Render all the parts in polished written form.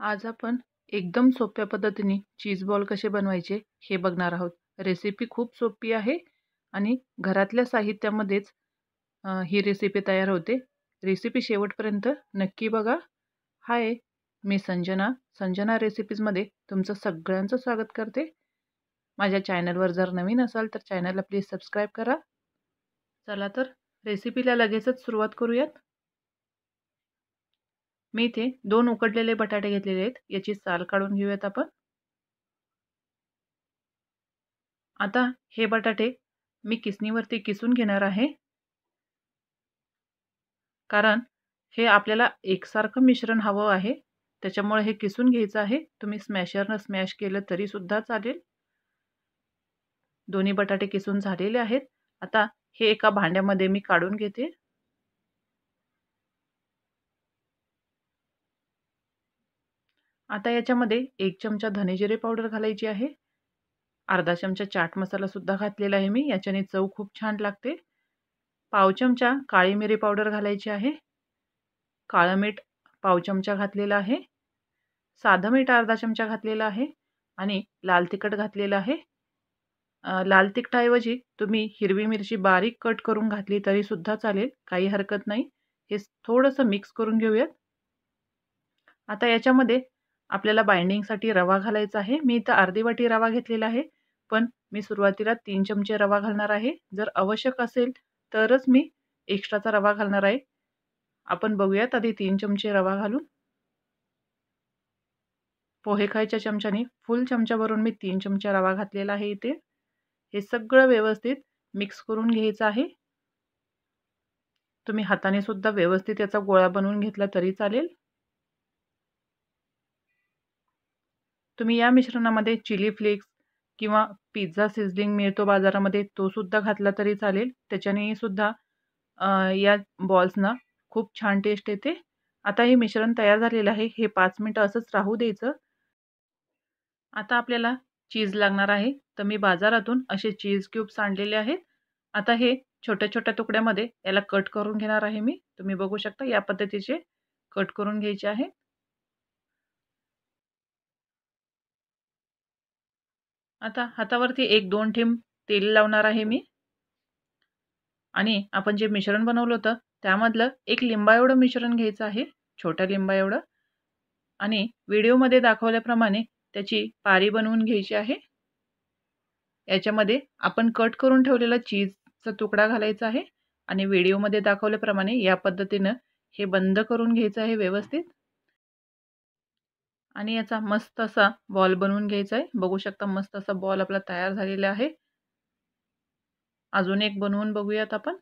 आज आपण एकदम सोप्या पद्धतीने चीज बॉल कसे बनवायचे हे बघणार आहोत. रेसिपी खूप सोपी आहे आणि घरातल्या साहित्यामध्येच ही रेसिपी तयार होते. रेसिपी शेवटपर्यंत नक्की बघा. हाय, मी संजना. संजना रेसिपीजमध्ये तुमचं सगळ्यांचं स्वागत करते. माझ्या चॅनलवर जर नवीन असाल तर चॅनलला प्लीज सबस्क्राईब करा. चला तर रेसिपीला लगेचच सुरुवात करूयात. मी इथे 2 उकडलेले बटाटे घेतलेले आहेत. याची साल काढून घेऊयात आपण. आता हे बटाटे मी किसणीवरती किसून घेणार आहे. कारण हे आपल्याला एकसारखं मिश्रण हवं आहे. त्याच्यामुळे हे किसून घ्यायचं आहे. तुम्ही स्मॅशरनं स्मॅश केलं तरी सुद्धा चालेल. दोन्ही बटाटे किसून झालेले आहेत. आता हे एका भांड्यामध्ये मी काढून घेते. आता याच्यामध्ये 1 चमचा धने जिरे पावडर घालायची आहे. अर्धा चमचा चाट मसाला सुद्धा घातलेला आहे मी. याच्याने चव खूप छान लागते. पाव चमचा काळी मिरी पावडर घालायची आहे. काळं मीठ पाव चमचा घातलेलं आहे. साधं मीठ अर्धा चमचा घातलेलं आहे आणि लाल तिखट घातलेलं आहे. लाल तिखटाऐवजी तुम्ही हिरवी मिरची बारीक कट करून घातली तरी सुद्धा चालेल, काही हरकत नाही. हे थोडंसं मिक्स करून घेऊयात. आता याच्यामध्ये आपल्याला बाइंडिंगसाठी रवा घालायचा आहे. मी इथं अर्धी वाटी रवा घेतलेला आहे, पण मी सुरुवातीला 3 चमचे रवा घालणार आहे. जर आवश्यक असेल तरच मी एक्स्ट्राचा रवा घालणार आहे. आपण बघूयात आधी 3 चमचे रवा घालून. पोहे खायच्या चमच्याने फुल चमच्यावरून मी 3 चमचा रवा घातलेला आहे इथे. हे सगळं व्यवस्थित मिक्स करून घ्यायचं आहे. तुम्ही हाताने सुद्धा व्यवस्थित याचा गोळा बनवून घेतला तरी चालेल. तुम्ही या मिश्रणामध्ये चिली फ्लेक्स किंवा पिझ्झा सिझलिंग मिळतो बाजारामध्ये, तो सुद्धा घातला तरी चालेल. त्याच्याने सुद्धा या बॉल्सना खूप छान टेस्ट येते. आता हे मिश्रण तयार झालेलं आहे. हे 5 मिनिटं असंच राहू द्यायचं. आता आपल्याला चीज लागणार आहे. तर मी बाजारातून असे चीज क्यूब्स आणलेले आहेत. आता हे छोट्या-छोट्या तुकड्यामध्ये याला कट करून घेणार आहे मी. तुम्ही बघू शकता या पद्धतीचे कट करून घ्यायचे आहे. आता हातावरती 1-2 थेंब तेल लावणार आहे मी आणि आपण जे मिश्रण बनवलं होतं त्यामधलं 1 लिंबा एवढं मिश्रण घ्यायचं आहे, छोट्या लिंबा एवढं आणि व्हिडिओमध्ये दाखवल्याप्रमाणे त्याची पारी बनवून घ्यायची आहे. याच्यामध्ये आपण कट करून ठेवलेला चीजचा तुकडा घालायचा आहे आणि व्हिडिओमध्ये दाखवल्याप्रमाणे या पद्धतीनं हे बंद करून घ्यायचं आहे व्यवस्थित आणि याचा मस्त असा बॉल बनवून घ्यायचा आहे. बघू शकता मस्त असा बॉल आपला तयार झालेला आहे. अजून एक बनवून बघूयात आपण.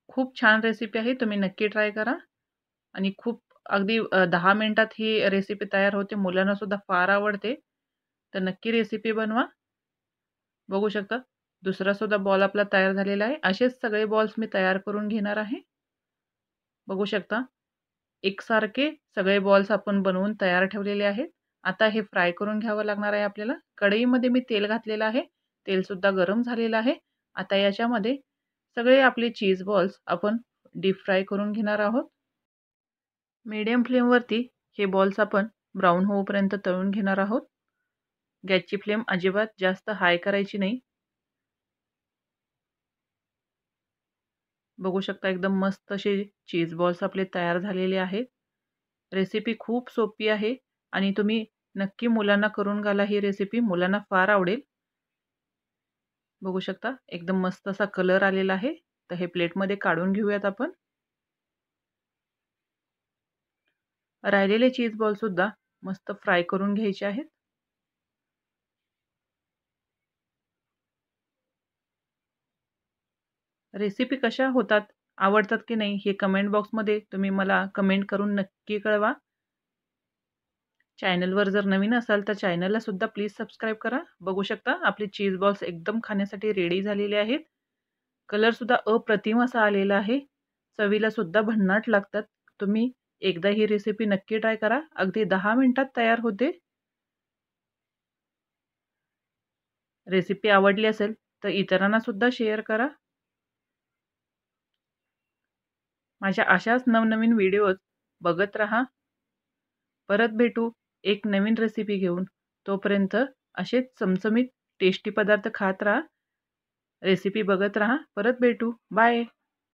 खूप छान रेसिपी आहे. तुम्ही नक्की ट्राय करा आणि खूप अगदी 10 मिनिटात ही रेसिपी तयार होते. मुलांना सुद्धा फार आवडते. तर नक्की रेसिपी बनवा. बघू शकता दुसरा सुद्धा बॉल आपला तयार झालेला आहे. असेच सगळे बॉल्स मी तयार करून घेणार आहे. बघू शकता एकसारखे सगळे बॉल्स आपण बनवून तयार ठेवलेले आहेत. आता हे फ्राय करून घ्यावं लागणार आहे आपल्याला. कढईमध्ये मी तेल घातलेलं आहे. तेल सुद्धा गरम झालेलं आहे. आता याच्यामध्ये सगळे आपले चीज बॉल्स आपण डीप फ्राय करून घेणार आहोत. मीडियम फ्लेमवरती हे बॉल्स आपण ब्राऊन होईपर्यंत तळून घेणार आहोत. गॅसची फ्लेम अजिबात जास्त हाय करायची नाही. बघू शकता एकदम मस्त असे चीज बॉल्स आपले तयार झालेले आहेत. रेसिपी खूप सोपी आहे आणि तुम्ही नक्की मुलांना करून घाला ही रेसिपी. मुलांना फार आवडेल. बघू शकता एकदम मस्त असा कलर आलेला आहे. तर हे प्लेटमध्ये काढून घेऊयात आपण. राहिलेले चीज बॉल सुद्धा मस्त फ्राय करून घ्यायचे आहेत. रेसिपी कशा होतात, आवडतात की नाही हे कमेंट बॉक्समध्ये तुम्ही मला कमेंट करून नक्की कळवा. चॅनलवर जर नवीन असाल तर चॅनलला सुद्धा प्लीज सबस्क्राईब करा. बघू शकता आपले चीज बॉल्स एकदम खाण्यासाठी रेडी झालेले आहेत. कलर सुद्धा अप्रतिम असा आलेला आहे. चवीला सुद्धा भन्नाट लागतात. तुम्ही एकदा ही रेसिपी नक्की ट्राय करा. अगदी 10 मिनिटात तयार होते. रेसिपी आवडली असेल तर इतरांना सुद्धा शेअर करा. माझ्या अशाच नवनवीन व्हिडिओज बघत राहा. परत भेटू एक नवीन रेसिपी घेऊन. तोपर्यंत असेच चमचमीत टेस्टी पदार्थ खात राहा. रेसिपी बघत राहा. परत भेटू. बाय.